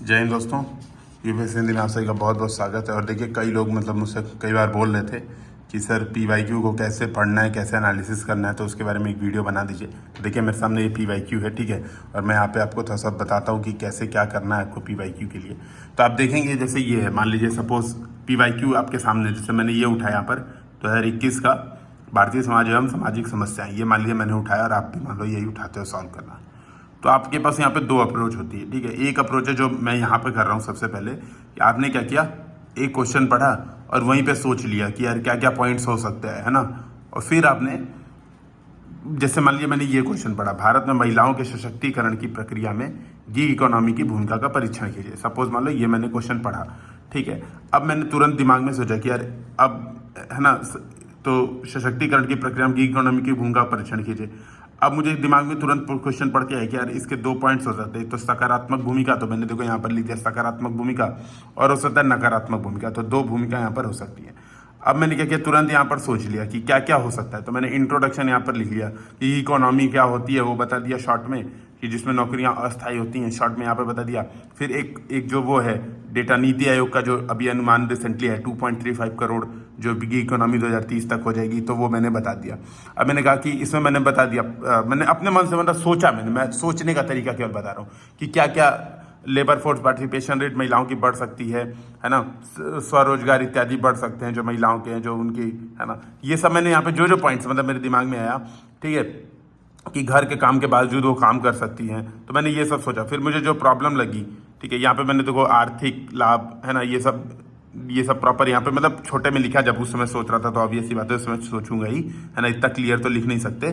जय हिंद दोस्तों, यूपीएससी हिंदी में आप सभी का बहुत बहुत स्वागत है। और देखिए, कई लोग मतलब मुझसे कई बार बोल रहे थे कि सर पीवाईक्यू को कैसे पढ़ना है, कैसे एनालिसिस करना है, तो उसके बारे में एक वीडियो बना दीजिए। देखिए मेरे सामने ये पीवाईक्यू है, ठीक है, और मैं यहाँ पे आपको थोड़ा सा बताता हूँ कि कैसे क्या करना है आपको पीवाईक्यू के लिए। तो आप देखेंगे जैसे ये है, मान लीजिए सपोज पीवाईक्यू आपके सामने, जैसे मैंने ये उठाया यहाँ पर 2021 का भारतीय समाज एवं सामाजिक समस्याएं, ये मान लीजिए मैंने उठाया और आप भी मान लो यही उठाते हो सॉल्व करना। तो आपके पास यहाँ पे दो अप्रोच होती है, ठीक है। एक अप्रोच है जो मैं यहाँ पे कर रहा हूँ। सबसे पहले कि आपने क्या किया, एक क्वेश्चन पढ़ा और वहीं पे सोच लिया कि यार क्या क्या पॉइंट्स हो सकते हैं, है ना। और फिर आपने, जैसे मान लिया मैंने ये क्वेश्चन पढ़ा, भारत में महिलाओं के सशक्तिकरण की प्रक्रिया में गिग इकोनॉमी की भूमिका का परीक्षण कीजिए। सपोज मान लो ये मैंने क्वेश्चन पढ़ा, ठीक है। अब मैंने तुरंत दिमाग में सोचा कि यार अब, है ना, तो सशक्तिकरण की प्रक्रिया में गिग इकोनॉमी की भूमिका का परीक्षण कीजिए। अब मुझे दिमाग में तुरंत क्वेश्चन पढ़ के आया कि यार इसके दो पॉइंट्स हो सकते हैं। तो सकारात्मक भूमिका, तो मैंने देखो यहाँ पर लिख दिया सकारात्मक भूमिका, और हो सकता है नकारात्मक भूमिका। तो दो भूमिका यहाँ पर हो सकती है। अब मैंने क्या किया, तुरंत यहाँ पर सोच लिया कि क्या क्या हो सकता है। तो मैंने इंट्रोडक्शन यहाँ पर लिख लिया कि इकोनॉमी क्या होती है वो बता दिया शॉर्ट में, कि जिसमें नौकरियां अस्थायी होती हैं, शॉर्ट में यहाँ पर बता दिया। फिर एक जो वो है डेटा, नीति आयोग का जो अभी अनुमान रिसेंटली है 2.35 करोड़ जो बिगी इकोनॉमी 2030 तक हो जाएगी, तो वो मैंने बता दिया। अब मैंने कहा कि इसमें मैंने बता दिया, मैंने अपने मन से मतलब सोचा, मैं सोचने का तरीका केवल बता रहा हूँ कि क्या क्या लेबर फोर्स पार्टिसिपेशन रेट महिलाओं की बढ़ सकती है ना, स्वरोजगार इत्यादि बढ़ सकते हैं जो महिलाओं के हैं, जो उनकी, है ना। ये सब मैंने यहाँ पे जो जो पॉइंट्स मतलब मेरे दिमाग में आया, ठीक है, कि घर के काम के बावजूद वो काम कर सकती हैं, तो मैंने ये सब सोचा। फिर मुझे जो प्रॉब्लम लगी, ठीक है, यहाँ पे मैंने देखो आर्थिक लाभ, है ना, ये सब प्रॉपर यहाँ पे मतलब छोटे में लिखा। जब उस समय सोच रहा था तो ऑब्वियस सी बात है, उस समय सोचूंगा ही, है ना, इतना क्लियर तो लिख नहीं सकते।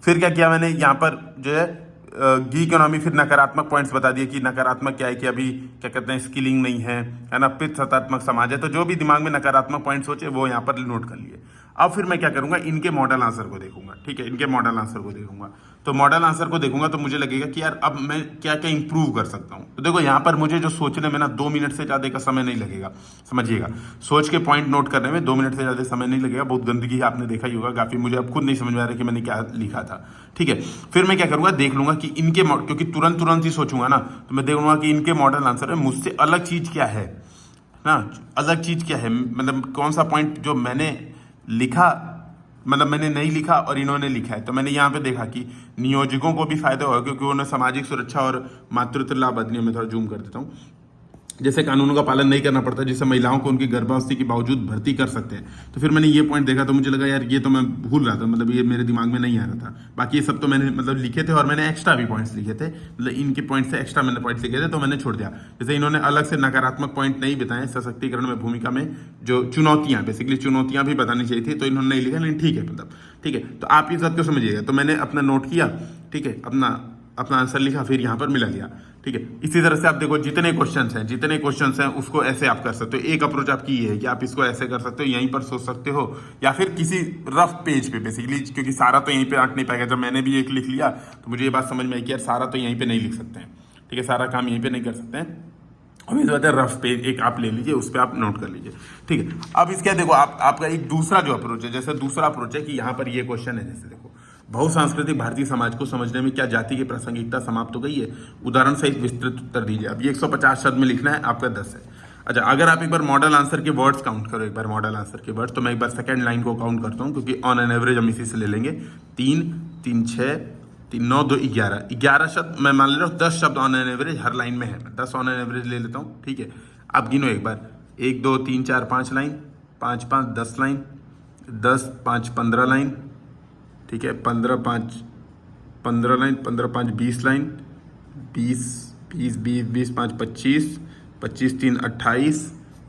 फिर क्या किया मैंने यहाँ पर जो है गी इकोनॉमी, फिर नकारात्मक पॉइंट्स बता दिए कि नकारात्मक क्या है, कि अभी क्या कहते हैं स्किलिंग नहीं है ना, पितृसत्तात्मक समाज है। तो जो भी दिमाग में नकारात्मक पॉइंट्स सोचे वो यहाँ पर नोट कर लिए। अब फिर मैं क्या करूंगा, इनके मॉडल आंसर को देखूंगा, ठीक है, इनके मॉडल आंसर को देखूंगा। तो मॉडल आंसर को देखूंगा तो मुझे लगेगा कि यार अब मैं क्या क्या इंप्रूव कर सकता हूँ। तो देखो यहाँ पर मुझे जो सोचने में ना 2 मिनट से ज़्यादा का समय नहीं लगेगा, समझिएगा। सोच के पॉइंट नोट करने में 2 मिनट से ज़्यादा समय नहीं लगेगा। बहुत गंदगी आपने देखा ही होगा काफ़ी, मुझे अब खुद नहीं समझ में आ रहा कि मैंने क्या लिखा था, ठीक है। फिर मैं क्या करूँगा, देख लूंगा कि इनके, क्योंकि तुरंत ही सोचूंगा ना, तो मैं देखूंगा कि इनके मॉडल आंसर में मुझसे अलग चीज़ क्या है ना, अलग चीज़ क्या है, मतलब कौन सा पॉइंट जो मैंने लिखा, मतलब मैंने नहीं लिखा और इन्होंने लिखा है। तो मैंने यहाँ पे देखा कि नियोजकों को भी फायदा होगा, क्योंकि उन्हें सामाजिक सुरक्षा और मातृत्व लाभ अधिनियम में, थोड़ा जूम कर देता हूँ, जैसे कानूनों का पालन नहीं करना पड़ता, जिससे महिलाओं को उनकी गर्भावस्था के बावजूद भर्ती कर सकते हैं। तो फिर मैंने ये पॉइंट देखा तो मुझे लगा यार ये तो मैं भूल रहा था, मतलब ये मेरे दिमाग में नहीं आ रहा था। बाकी ये सब तो मैंने मतलब लिखे थे, और मैंने एक्स्ट्रा भी पॉइंट्स लिखे थे, मतलब इनके पॉइंट से एक्स्ट्रा मैंने पॉइंट्स लिखे थे, तो मैंने छोड़ दिया। जैसे इन्होंने अलग से नकारात्मक पॉइंट नहीं बताए सशक्तिकरण में भूमिका में जो चुनौतियां, बेसिकली चुनौतियां भी बतानी चाहिए थी, तो इन्होंने नहीं लिखा, लेकिन ठीक है, मतलब ठीक है। तो आप इस बात को समझिएगा। तो मैंने अपना नोट किया, ठीक है, अपना आंसर लिखा, फिर यहाँ पर मिला लिया, ठीक है। इसी तरह से आप देखो जितने क्वेश्चंस हैं उसको ऐसे आप कर सकते हो। एक अप्रोच आपकी ये है कि आप इसको ऐसे कर सकते हो, यहीं पर सोच सकते हो, या फिर किसी रफ पेज पे बेसिकली, क्योंकि सारा तो यहीं पे आंक नहीं पाएगा। जब मैंने भी एक लिख लिया तो मुझे ये बात समझ में आई कि यार सारा तो यहीं पे नहीं लिख सकते हैं, ठीक है, सारा काम यहीं पे नहीं कर सकते हैं। उम्मीद होता है रफ पेज एक आप ले लीजिए, उस पर आप नोट कर लीजिए, ठीक है। अब इसके देखो आपका एक दूसरा जो अप्रोच है, जैसे दूसरा अप्रोच है कि यहाँ पर ये क्वेश्चन है, जैसे देखो बहुसांस्कृतिक भारतीय समाज को समझने में क्या जाति की प्रासंगिकता समाप्त हो गई है, उदाहरण सहित विस्तृत उत्तर दीजिए। अब ये 150 शब्द में लिखना है, आपका 10 है। अच्छा, अगर आप एक बार मॉडल आंसर के वर्ड्स काउंट करो, एक बार मॉडल आंसर के वर्ड्स, तो मैं एक बार सेकंड लाइन को काउंट करता हूँ, क्योंकि ऑन एन एवरेज हम इसी से ले लेंगे। 3 3 6 3 9 2 11 शब्द मैं मान ले रहा हूँ, 10 शब्द on an average her line में है। 10 ऑन एन एवरेज ले लेता हूँ, ठीक है। आप गिनो एक बार, 1 2 3 4 5 लाइन, 5 5 10 लाइन, 10 5 15 लाइन, ठीक है, 15 5 15 लाइन, 15 5 20 लाइन, 20 20 20 20 5 25 25 3 28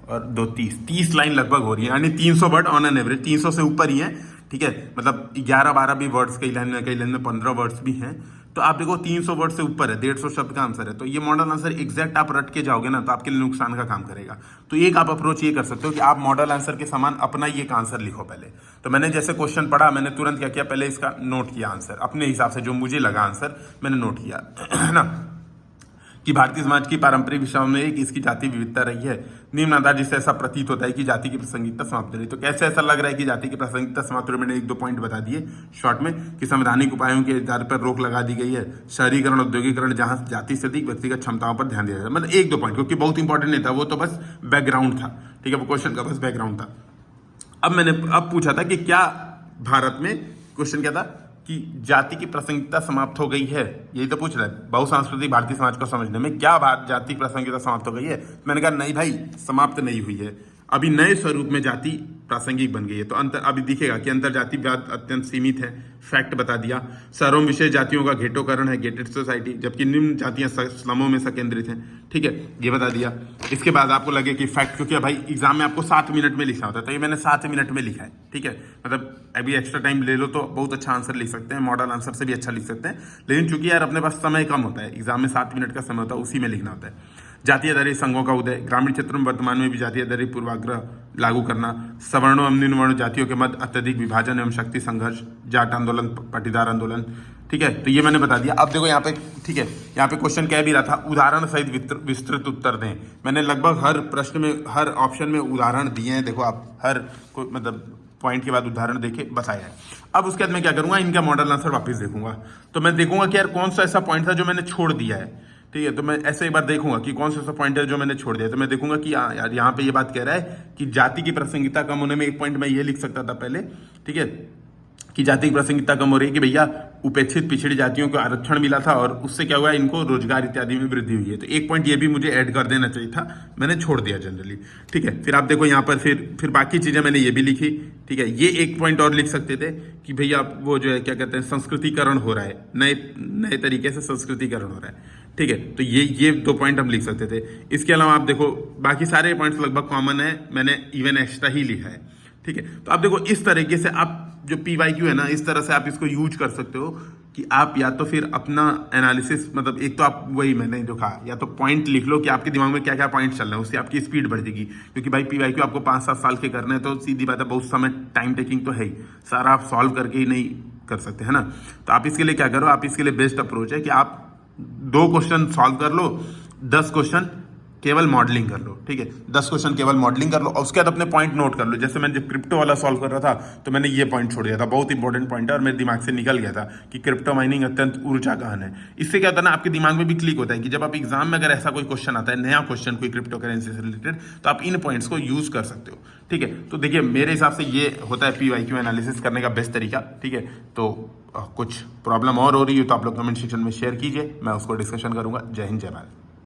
और 2 30 लाइन लगभग हो रही है, यानी 300 वर्ड ऑन एन एवरेज, 300 से ऊपर ही है, ठीक है। मतलब 11-12 भी वर्ड्स कई लाइन में 15 वर्ड्स भी हैं। तो आप देखो 300 वर्ड से ऊपर है, 150 शब्द का आंसर है। तो ये मॉडल आंसर एग्जैक्ट आप रट के जाओगे ना, तो आपके लिए नुकसान का काम करेगा। तो एक आप अप्रोच ये कर सकते हो कि आप मॉडल आंसर के समान अपना ये एक आंसर लिखो पहले। तो मैंने जैसे क्वेश्चन पढ़ा, मैंने तुरंत क्या किया, पहले इसका नोट किया आंसर अपने हिसाब से, जो मुझे लगा आंसर मैंने नोट किया, है ना, कि भारतीय समाज की पारंपरिक विषयों में एक इसकी जाति विविधता रही है। निम्न आधार जिससे ऐसा प्रतीत होता है कि जाति की प्रासंगिकता समाप्त हो रही है। तो कैसे ऐसा लग रहा है कि जाति की प्रासंगिकता समाप्त हो रही है? मैंने 1-2 पॉइंट बता दिए शॉर्ट में कि संवैधानिक उपायों के आधार पर रोक लगा दी गई है, शहरीकरण, औद्योगिकरण, जहां जाति से अधिक व्यक्तिगत क्षमताओं पर ध्यान दिया जाए। मतलब 1-2 पॉइंट, क्योंकि बहुत इंपॉर्टेंट नहीं था, वो तो बस बैकग्राउंड था। ठीक है, वो क्वेश्चन का बस बैकग्राउंड था। अब मैंने पूछा था कि क्या भारत में, क्वेश्चन क्या था कि जाति की प्रासंगिकता समाप्त हो गई है, यही तो पूछ रहा है बहुसांस्कृतिक भारतीय समाज को समझने में, क्या जाति की प्रासंगिकता समाप्त हो गई है? मैंने कहा नहीं भाई, समाप्त नहीं हुई है, अभी नए स्वरूप में जाति प्रासंगिक बन गई है। तो अंतर अभी दिखेगा कि अंतर जातिवाद अत्यंत सीमित है, फैक्ट बता दिया। शहरों में विशेष जातियों का घेटोकरण है, गेटेड सोसाइटी, जबकि निम्न जातियां स्लमों में संकेंद्रित हैं। ठीक है, ये बता दिया। इसके बाद आपको लगे कि फैक्ट, क्योंकि भाई एग्जाम में आपको 7 मिनट में लिखना होता है, तो ये मैंने 7 मिनट में लिखा है। ठीक है, मतलब अभी एक्स्ट्रा टाइम ले लो तो बहुत अच्छा आंसर लिख सकते हैं, मॉडल आंसर से भी अच्छा लिख सकते हैं, लेकिन चूंकि यार अपने पास समय कम होता है, एग्जाम में 7 मिनट का समय होता है, उसी में लिखना होता है। जातीय आधारित संघों का उदय, ग्रामीण क्षेत्रों में वर्तमान में भी जातीय आधारित पूर्वाग्रह लागू करना, सवर्णों एवं निम्न वर्ण जातियों के मध्य अत्यधिक विभाजन एवं शक्ति संघर्ष, जाट आंदोलन, पाटीदार आंदोलन। ठीक है, तो ये मैंने बता दिया। अब देखो यहाँ पे, ठीक है, यहाँ पे क्वेश्चन कह भी रहा था उदाहरण सहित विस्तृत उत्तर दें। मैंने लगभग हर प्रश्न में, हर ऑप्शन में उदाहरण दिए हैं। देखो आप हर मतलब पॉइंट के बाद उदाहरण देके बताया है। अब उसके बाद मैं क्या करूंगा, इनका मॉडल आंसर वापस देखूंगा, तो मैं देखूंगा कि यार कौन सा ऐसा पॉइंट था जो मैंने छोड़ दिया है। ठीक है, तो मैं ऐसे एक बार देखूंगा कि कौन सा ऐसा पॉइंट है जो मैंने छोड़ दिया। तो मैं देखूंगा कि यार यहाँ पे ये बात कह रहा है कि जाति की प्रासंगिकता कम होने में, एक पॉइंट मैं ये लिख सकता था पहले, ठीक है, कि जाति की प्रासंगिकता कम हो रही है कि भैया उपेक्षित पिछड़ी जातियों को आरक्षण मिला था और उससे क्या हुआ, इनको रोजगार इत्यादि में वृद्धि हुई है। तो एक पॉइंट ये भी मुझे ऐड कर देना चाहिए था, मैंने छोड़ दिया जनरली। ठीक है, फिर आप देखो यहाँ पर फिर बाकी चीजें मैंने ये भी लिखी। ठीक है, ये एक पॉइंट और लिख सकते थे कि भैया वो जो है क्या कहते हैं, संस्कृतिकरण हो रहा है, नए तरीके से संस्कृतिकरण हो रहा है। ठीक है, तो ये 2 पॉइंट हम लिख सकते थे। इसके अलावा आप देखो बाकी सारे पॉइंट्स लगभग कॉमन है, मैंने इवन एक्स्ट्रा ही लिखा है। ठीक है, तो आप देखो इस तरीके से आप जो PYQ है ना, इस तरह से आप इसको यूज कर सकते हो कि आप या तो फिर अपना एनालिसिस, मतलब एक तो आप वही मैंने जो कहा, या तो पॉइंट लिख लो कि आपके दिमाग में क्या क्या पॉइंट चल रहे हैं, उससे आपकी स्पीड बढ़ जाएगी। क्योंकि भाई PYQ आपको 5-7 साल के करने हैं, तो सीधी बात है बहुत समय टाइम टेकिंग तो है ही, सारा आप सॉल्व करके ही नहीं कर सकते, है ना। तो आप इसके लिए क्या करो, आप इसके लिए बेस्ट अप्रोच है कि आप 2 क्वेश्चन सॉल्व कर लो, 10 क्वेश्चन केवल मॉडलिंग कर लो। ठीक है, 10 क्वेश्चन केवल मॉडलिंग कर लो और उसके बाद अपने पॉइंट नोट कर लो। जैसे मैं जब क्रिप्टो वाला सॉल्व कर रहा था तो मैंने ये पॉइंट छोड़ दिया था, बहुत इंपॉर्टेंट पॉइंट है और मेरे दिमाग से निकल गया था कि क्रिप्टो माइनिंग अत्यंत ऊर्जा गहन है। इससे क्या होता है ना, आपके दिमाग में भी क्लिक होता है कि जब आप एग्जाम में अगर ऐसा कोई क्वेश्चन आता है, नया क्वेश्चन कोई क्रिप्टो करेंसी से रिलेटेड, तो आप इन पॉइंट्स को यूज कर सकते हो। ठीक है, तो देखिए मेरे हिसाब से ये होता है PYQ एनालिसिस करने का बेस्ट तरीका। ठीक है, तो कुछ प्रॉब्लम और हो रही है तो आप लोग कमेंट सेक्शन में शेयर कीजिए, मैं उसको डिस्कशन करूंगा। जय हिंद, जय भारत।